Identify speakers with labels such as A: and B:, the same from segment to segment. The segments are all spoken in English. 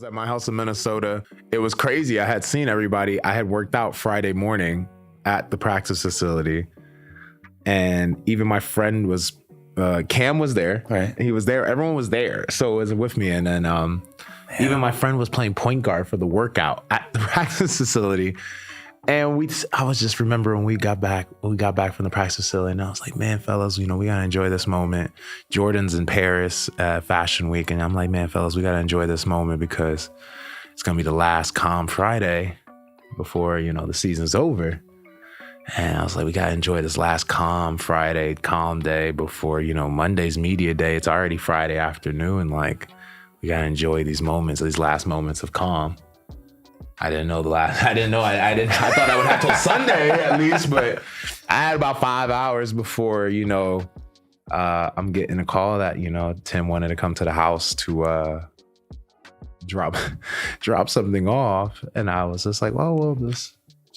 A: at my house in Minnesota. It was crazy. I had seen everybody. I had worked out Friday morning at the practice facility. And even my friend was, Cam was there.
B: Right.
A: He was there. Everyone was there. So it was with me. And then even my friend was playing point guard for the workout at the practice facility. And I was just remembering when we got back from the practice facility, and I was like, man, fellas, we gotta enjoy this moment. Jordan's in Paris Fashion Week, and I'm like, man, fellas, we gotta enjoy this moment because it's gonna be the last calm Friday before, the season's over. And I was like, we gotta enjoy this last calm Friday, calm day before, Monday's media day. It's already Friday afternoon. Like, we gotta enjoy these moments, these last moments of calm. I didn't know I thought I would have till Sunday at least, but I had about 5 hours before, I'm getting a call that, Tim wanted to come to the house to drop something off. And I was just like, well, we'll just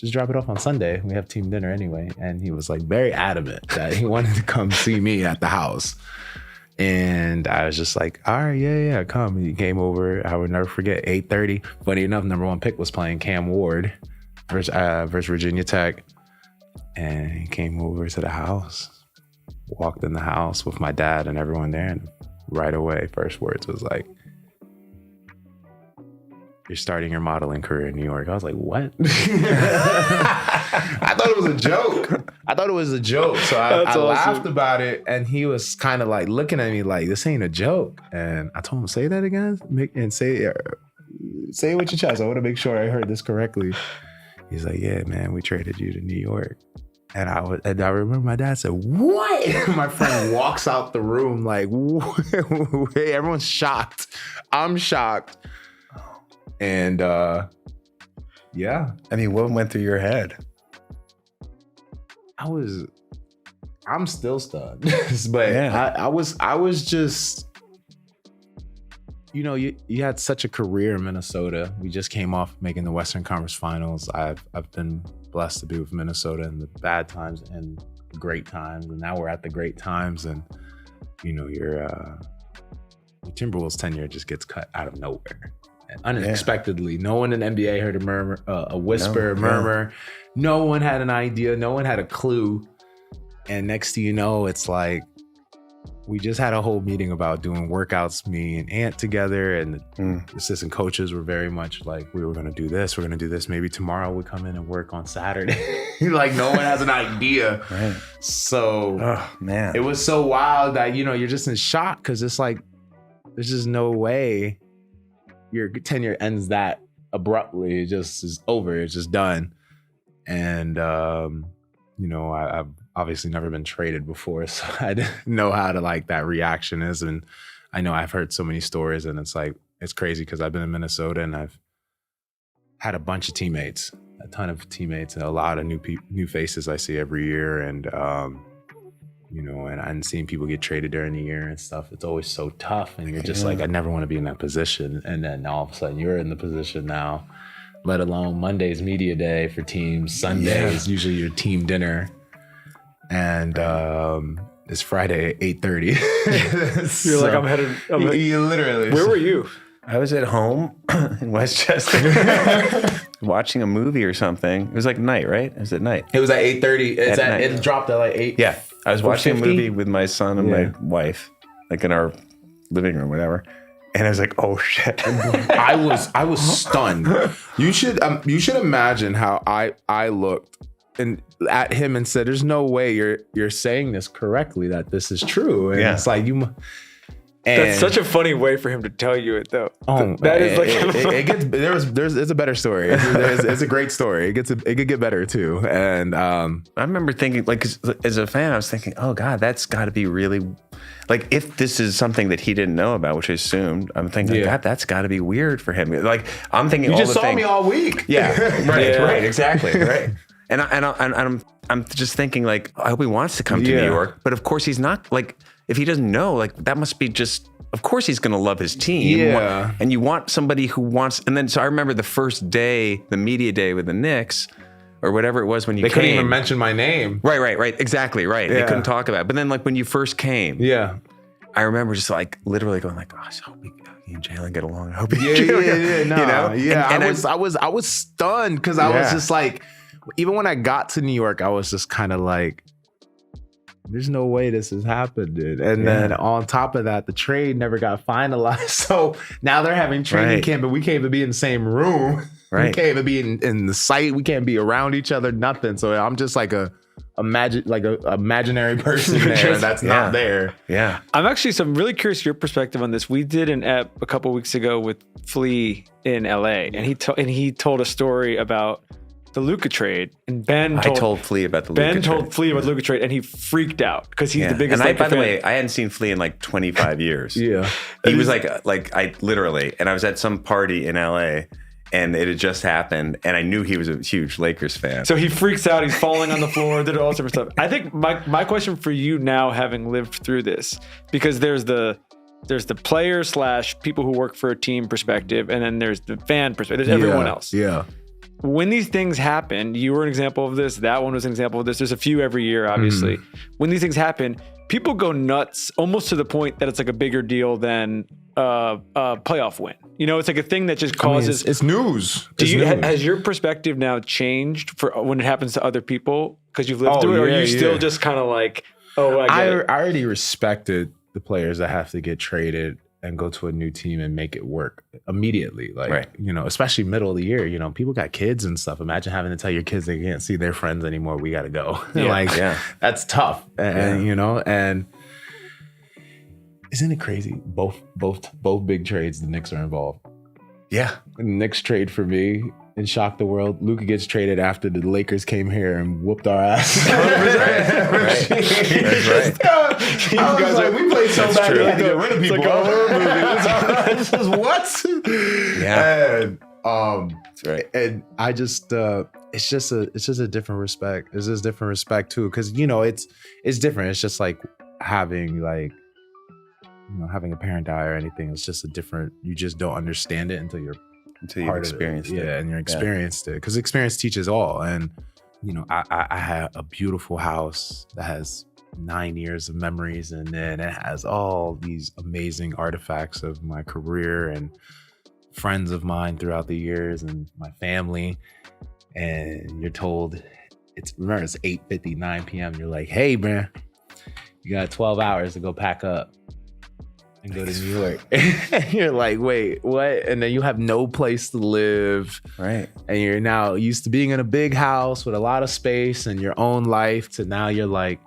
A: drop it off on Sunday. We have team dinner anyway. And he was like very adamant that he wanted to come see me at the house. And I was just like, all right, yeah, come. He came over. I would never forget, 8:30. Funny enough, number one pick was playing Cam Ward versus Virginia Tech. And he came over to the house, walked in the house with my dad and everyone there. And right away, first words was like, you're starting your modeling career in New York. I was like, what? I thought it was a joke. So I
B: awesome.
A: laughed about it. And he was kind of like looking at me like, this ain't a joke. And I told him, say that again. Say it with your chest. I want to make sure I heard this correctly. He's like, yeah, man, we traded you to New York. And I remember my dad said, what? My friend walks out the room like, hey, everyone's shocked. I'm shocked. And yeah.
B: I mean, what went through your head?
A: I'm still stunned. But yeah. I was just, you had such a career in Minnesota. We just came off making the Western Conference Finals. I've been blessed to be with Minnesota in the bad times and great times. And now we're at the great times. And, your Timberwolves tenure just gets cut out of nowhere. Unexpectedly. Yeah. No one in the NBA heard a murmur, a whisper, a murmur. No one had an idea. No one had a clue. And next thing you know, it's like we just had a whole meeting about doing workouts, me and Ant together. And the assistant coaches were very much like, we were going to do this. We're going to do this. Maybe tomorrow we come in and work on Saturday. Like no one has an idea. Right. So man, it was so wild that, you're just in shock because it's like, there's just no way your tenure ends that abruptly. It just is over. It's just done. And, I've obviously never been traded before, so I didn't know how to like that reaction is. And I know I've heard so many stories and it's like, it's crazy because I've been in Minnesota and I've had a bunch of teammates, a ton of teammates and a lot of new faces I see every year. And, and seeing people get traded during the year and stuff, it's always so tough. And you're just like, I never want to be in that position. And then all of a sudden you're in the position now, let alone Monday's media day for teams. Sunday is usually your team dinner. And it's Friday at 8:30.
C: You're like, I'm headed.
A: You literally.
C: Where were you?
B: I was at home in Westchester watching a movie or something. It was like night, right? It was at night.
A: It was at 8:30. It dropped at like 8.
B: Yeah. I was watching a movie with my son and my wife, like in our living room, whatever. And I was like, oh shit.
A: I was stunned. You should imagine how I looked and at him and said, there's no way you're saying this correctly, that this is true. And it's like
C: that's such a funny way for him to tell you it, though.
A: That is like it gets there's a better story. It's a great story. It could get better too. And I
B: remember thinking, like, as a fan, I was thinking, oh God, that's got to be really, like, if this is something that he didn't know about, which I assumed, I'm thinking, God, that's got to be weird for him. Like, I'm thinking,
A: you just saw me all week.
B: Yeah, right, exactly, right. And I'm just thinking, like, I hope he wants to come to New York, but of course he's not. Like, if he doesn't know, like, that must be just, of course he's going to love his team.
A: Yeah.
B: And you want somebody who wants, and then, so I remember the first day, the media day with the Knicks, or whatever it was when you came.
A: They couldn't even mention my name.
B: Right. Exactly, right. Yeah. They couldn't talk about it. But then, like, when you first came.
A: Yeah.
B: I remember just like literally going like, gosh, I hope he and Jalen get along. I hope he
A: I was stunned because I was just like, even when I got to New York, I was just kind of like, there's no way this has happened, dude. And then on top of that, the trade never got finalized. So now they're having training camp, but we can't even be in the same room. Right. We can't even be in the site. We can't be around each other, nothing. So I'm just like a imaginary person there that's not there.
B: Yeah.
C: I'm really curious your perspective on this. We did an ep a couple weeks ago with Flea in LA, and he told a story about the Luka trade, and I told Flea about the Luka trade, and he freaked out because he's the biggest. And by the way, I hadn't seen Flea in like 25 years.
A: Yeah,
B: he was like I literally, and I was at some party in LA, and it had just happened, and I knew he was a huge Lakers fan.
C: So he freaks out. He's falling on the floor. Did all sorts of stuff. I think my question for you now, having lived through this, because there's the player / people who work for a team perspective, and then there's the fan perspective. There's everyone else.
A: Yeah.
C: When these things happen, you were an example of this. That one was an example of this. There's a few every year, obviously. When these things happen, people go nuts almost to the point that it's like a bigger deal than a playoff win. You know, it's like a thing that just causes.
A: It's news.
C: Has your perspective now changed for when it happens to other people because you've lived through it? Or are you still just kind of like, I
A: already respected the players that have to get traded and go to a new team and make it work immediately. Like, you know, especially middle of the year, you know, people got kids and stuff. Imagine having to tell your kids they can't see their friends anymore. We got to go. That's tough. And, you know, and isn't it crazy? Both big trades, the Knicks are involved.
B: Yeah.
A: And the Knicks trade for me and shocked the world. Luka gets traded after the Lakers came here and whooped our ass.
B: That's right.
A: I was like, we played so bad we had to get rid of people. It's like a horror movie. This is what?
B: Yeah.
A: And that's right. And I just it's just a different respect. It's just different respect too. Cause you know, it's different. It's just like having having a parent die or anything. It's just a different, you just don't understand it until you've experienced it. Yeah, and you're experienced it. Because experience teaches all. And, you know, I had a beautiful house that has 9 years of memories, and then it has all these amazing artifacts of my career and friends of mine throughout the years and my family. And you're told, it's 8:50, 9 p.m. You're like, hey, man, you got 12 hours to go pack up and go to New York. You're like, wait, what? And then you have no place to live.
B: Right.
A: And you're now used to being in a big house with a lot of space and your own life to now you're like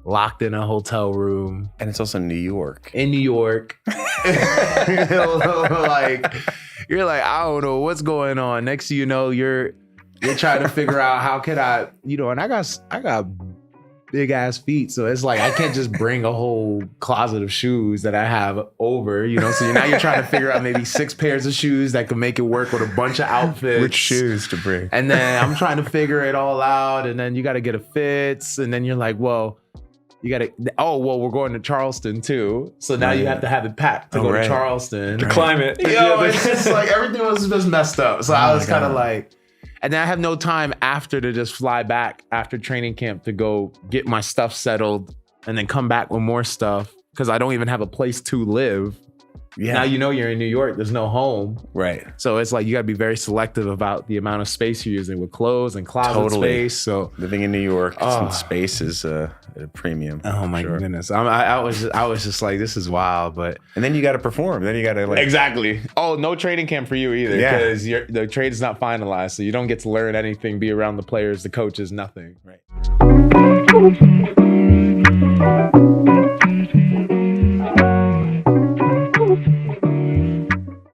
A: locked in a hotel room.
B: And it's also New York.
A: In New York. You're like, I don't know what's going on. Next thing you know, you're trying to figure out how could I, you know, and I got big ass feet. So it's like, I can't just bring a whole closet of shoes that I have over, you know? So now you're trying to figure out maybe 6 pairs of shoes that can make it work with a bunch of outfits.
B: Which shoes to bring.
A: And then I'm trying to figure it all out. And then you got to get a fits. And then you're like, well, we're going to Charleston too. So now you have to have it packed to go to Charleston.
C: The climate.
A: It's just like everything was just messed up. So I was kind of like, and then I have no time after to just fly back after training camp to go get my stuff settled and then come back with more stuff because I don't even have a place to live. Yeah. Now you know you're in New York. There's no home.
B: Right.
A: So it's like you got to be very selective about the amount of space you're using with clothes and closet space. So
B: living in New York, space is at a premium.
A: Oh my goodness. I was just like, this is wild. But
B: and then you got to perform. Then you got to
A: exactly. Oh, no training camp for you either because the trade is not finalized, so you don't get to learn anything. Be around the players, the coaches, nothing.
B: Right.